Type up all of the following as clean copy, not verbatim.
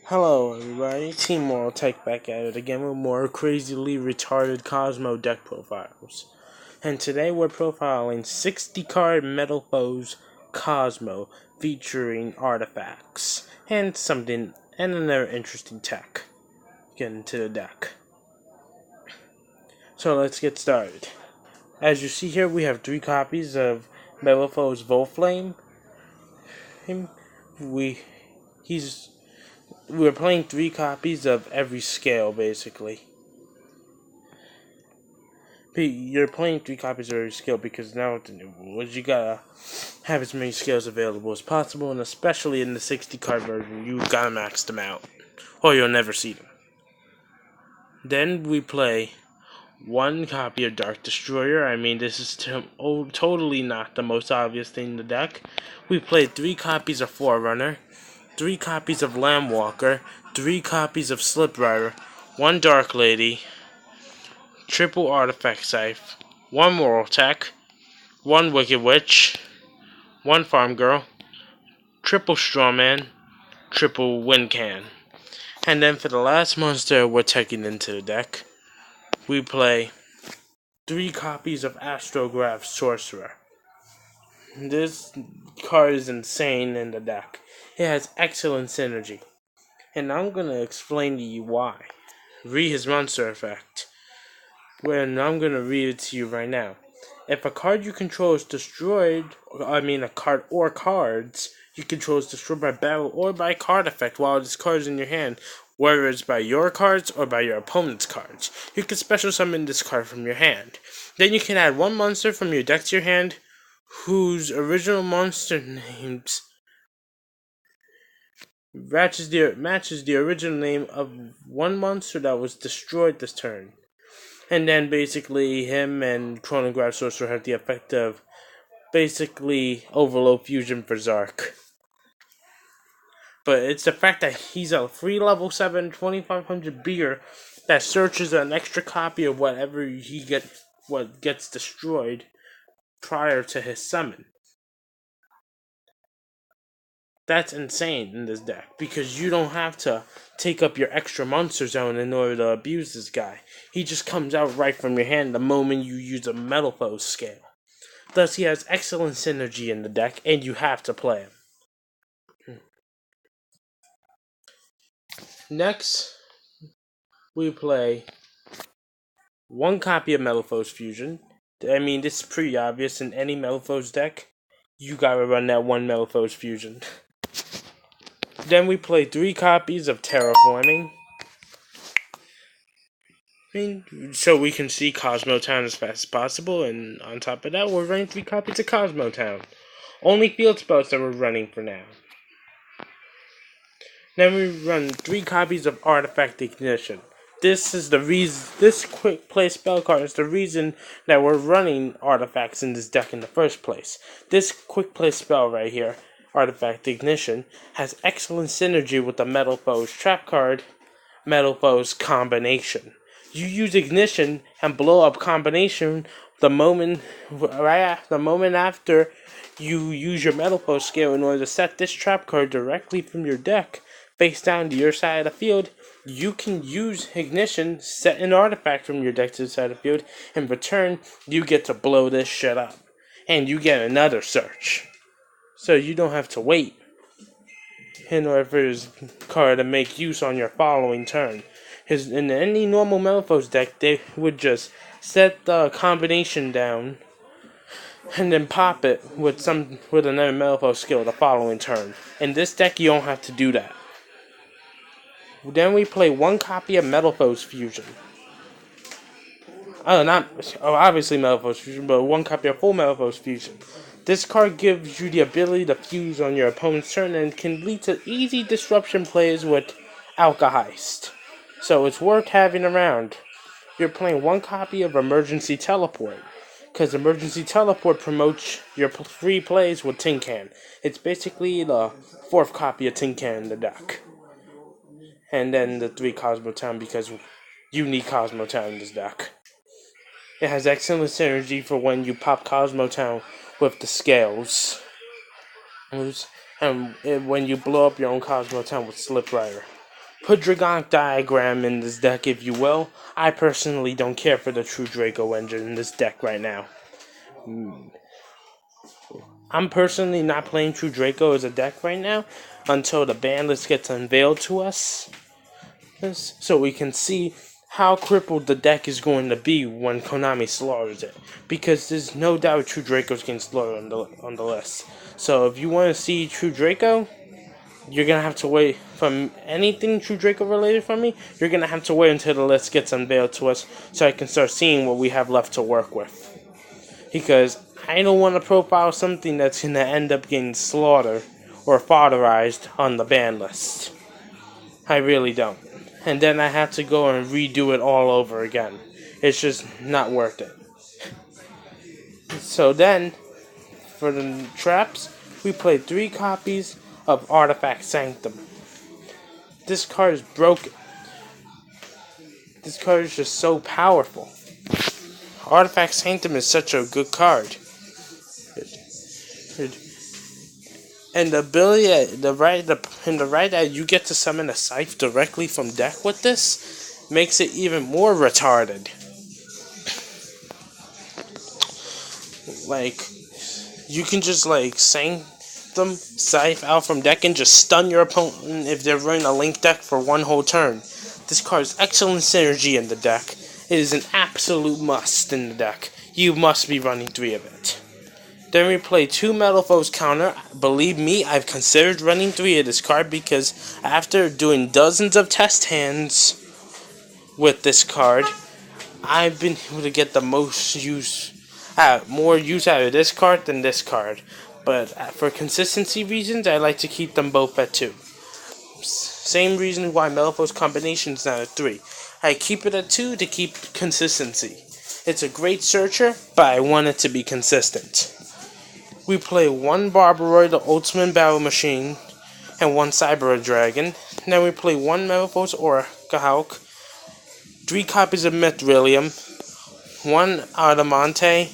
Hello everybody, Team Moral Tech back at it again with more crazily retarded Kozmo deck profiles. And today we're profiling 60 card Metalfoes Kozmo featuring artifacts and another interesting tech. Get into the deck. So let's get started. As you see here, we have 3 copies of Metalfoes Volflame. We're playing 3 copies of every scale, basically. You're playing 3 copies of every scale because now with the new rules, you gotta have as many scales available as possible, and especially in the 60 card version, you gotta max them out, or you'll never see them. Then we play 1 copy of Dark Destroyer. I mean, this is totally not the most obvious thing in the deck. We play 3 copies of Forerunner, 3 copies of Lambwalker, 3 copies of Sliprider, 1 Dark Lady, triple Artifact Scythe, 1 Moral Tech, 1 Wicked Witch, 1 Farm Girl, triple Strawman, triple Wind Can. And then for the last monster we're taking into the deck, we play 3 copies of Astrograph Sorcerer. This card is insane in the deck. It has excellent synergy. And I'm going to explain to you why. Read his monster effect. I'm going to read it to you right now. If a card you control is destroyed, a card or cards you control is destroyed by battle or by card effect while this card is in your hand, whether it's by your cards or by your opponent's cards, you can special summon this card from your hand. Then you can add 1 monster from your deck to your hand whose original monster names matches the original name of 1 monster that was destroyed this turn. And then basically him and Chronograph Sorcerer have the effect of basically Overload Fusion for Zark. But it's the fact that he's a free level 7 2500 beer that searches an extra copy of what gets destroyed prior to his summon. That's insane in this deck, because you don't have to take up your extra monster zone in order to abuse this guy. He just comes out right from your hand the moment you use a Metalfoes scale. Thus, he has excellent synergy in the deck, and you have to play him. Next, we play 1 copy of Metalfoes Fusion. I mean, this is pretty obvious in any Metalfoes deck. You gotta run that 1 Metalfoes Fusion. Then we play 3 copies of Terraforming. So we can see Kozmo Town as fast as possible, and on top of that, we're running 3 copies of Kozmo Town. Only field spells that we're running for now. Then we run 3 copies of Artifact Ignition. This quick play spell card is the reason that we're running artifacts in this deck in the first place. This quick play spell right here, Artifact Ignition, has excellent synergy with the Metalfoes trap card, Metalfoes Combination. You use Ignition and blow up Combination the moment after you use your Metalfoes scale in order to set this trap card directly from your deck face down to your side of the field. You can use Ignition, set an artifact from your deck to the side of the field. In return, you get to blow this shit up. And you get another search. So you don't have to wait in order for this card to make use on your following turn. In any normal Metalfoes deck, they would just set the combination down and then pop it with another Metalfoes skill the following turn. In this deck, you don't have to do that. Then we play 1 copy of Metalfoes Fusion. Obviously Metalfoes Fusion, but 1 copy of full Metalfoes Fusion. This card gives you the ability to fuse on your opponent's turn and can lead to easy disruption plays with Alka-Heist. So it's worth having around. You're playing 1 copy of Emergency Teleport, because Emergency Teleport promotes your free plays with Tin Can. It's basically the 4th copy of Tin Can in the deck. And then the 3 Kozmo Town, because you need Kozmo Town in this deck. It has excellent synergy for when you pop Kozmo Town with the scales. And and when you blow up your own Kozmo town with Slip Rider. Put Dragonic Diagram in this deck if you will. I personally don't care for the True Draco engine in this deck right now. I'm personally not playing True Draco as a deck right now until the ban list gets unveiled to us, so we can see how crippled the deck is going to be when Konami slaughters it. Because there's no doubt True Draco's getting slaughtered on the list. So if you want to see True Draco, you're going to have to wait from anything True Draco related from me. You're going to have to wait until the list gets unveiled to us so I can start seeing what we have left to work with. Because I don't want to profile something that's going to end up getting slaughtered or fatherized on the ban list. I really don't. And then I have to go and redo it all over again. It's just not worth it. So then, for the traps, we played 3 copies of Artifact Sanctum. This card is broken. This card is just so powerful. Artifact Sanctum is such a good card. And the ability, the right that you get to summon a Scythe directly from deck with this makes it even more retarded. Like, you can just like Sanctum Scythe out from deck and just stun your opponent if they're running a Link deck for one whole turn. This card is excellent synergy in the deck. It is an absolute must in the deck. You must be running 3 of it. Then we play 2 Metalfoes counter. Believe me, I've considered running 3 of this card because after doing dozens of test hands with this card, I've been able to get the most use, more use out of this card than this card. But for consistency reasons, I like to keep them both at 2. Same reason why Metalfoes combination is not at 3. I keep it at 2 to keep consistency. It's a great searcher, but I want it to be consistent. We play 1 Barbaroid, the Ultimate Battle Machine, and 1 Cyber Dragon. Then we play 1 Metalfoes Orcahawk, 3 copies of Mythrillium, 1 Adamante,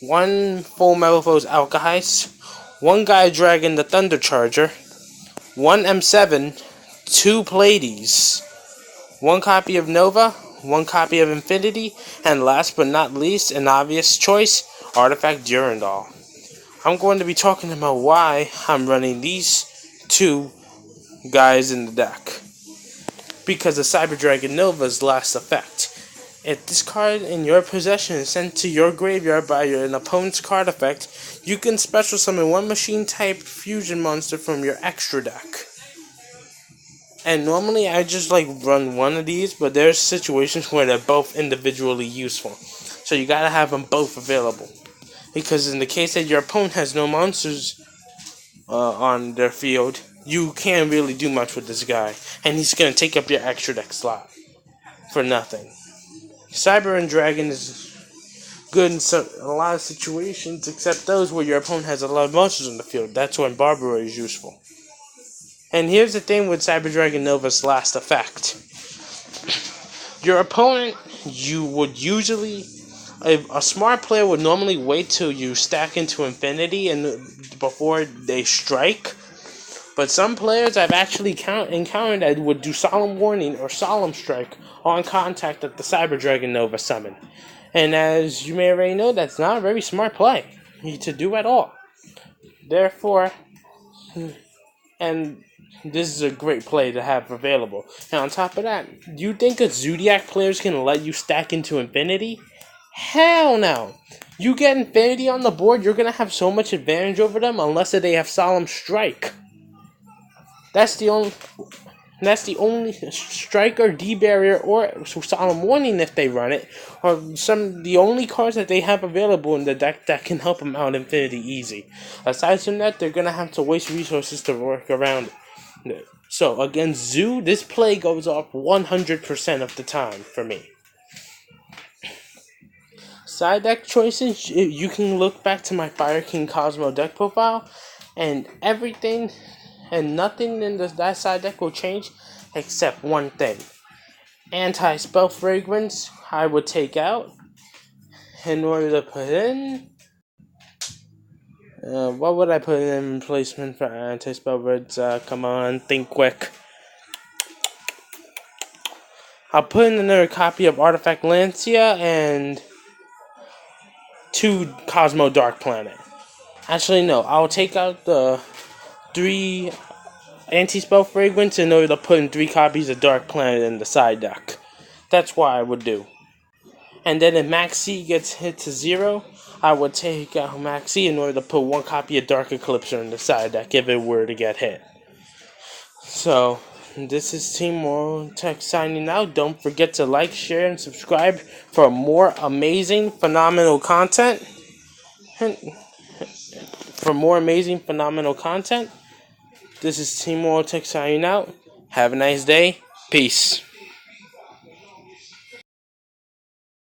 1 full Metalfoes Alkahest, 1 Gaia Dragon, the Thunder Charger, 1 M7, 2 Pleiades, 1 copy of Nova, 1 copy of Infinity, and last but not least, an obvious choice, Artifact Durandal. I'm going to be talking about why I'm running these 2 guys in the deck. Because of Cyber Dragon Nova's last effect. If this card in your possession is sent to your graveyard by an opponent's card effect, you can special summon 1 machine type fusion monster from your extra deck. And normally I just like run 1 of these, but there's situations where they're both individually useful. So you gotta have them both available. Because in the case that your opponent has no monsters on their field, you can't really do much with this guy. And he's going to take up your extra deck slot for nothing. Cyber and Dragon is good in a lot of situations, except those where your opponent has a lot of monsters on the field. That's when Barbaroid is useful. And here's the thing with Cyber Dragon Nova's last effect. Your opponent, you would usually... A smart player would normally wait till you stack into Infinity and before they strike. But some players I've actually encountered that would do Solemn Warning or Solemn Strike on contact at the Cyber Dragon Nova summon. And as you may already know, that's not a very smart play to do at all. Therefore, and this is a great play to have available. And on top of that, do you think a Zodiac player is going to let you stack into Infinity? Hell no! You get Infinity on the board, you're gonna have so much advantage over them unless they have Solemn Strike. That's the only Strike or D-Barrier or Solemn Warning if they run it, or the only cards that they have available in the deck that can help them out Infinity easy. Aside from that, they're gonna have to waste resources to work around it. So against Zoo, this play goes off 100% of the time for me. Side deck choices, you can look back to my Fire King Kozmo deck profile, and everything and nothing in that side deck will change except one thing. Anti-Spell Fragrance I would take out in order to put in What would I put in replacement for anti-spell words? Come on, think quick. I'll put in another copy of Artifact Lancia and 2 Kozmo Dark Planet. Actually, no. I'll take out the 3 anti-spell fragrance in order to put in 3 copies of Dark Planet in the side deck. That's what I would do. And then if Max C gets hit to 0, I would take out Max C in order to put 1 copy of Dark Eclipser in the side deck if it were to get hit. So, this is Team World Tech signing out. Don't forget to like, share, and subscribe for more amazing, phenomenal content. This is Team World Tech signing out. Have a nice day. Peace.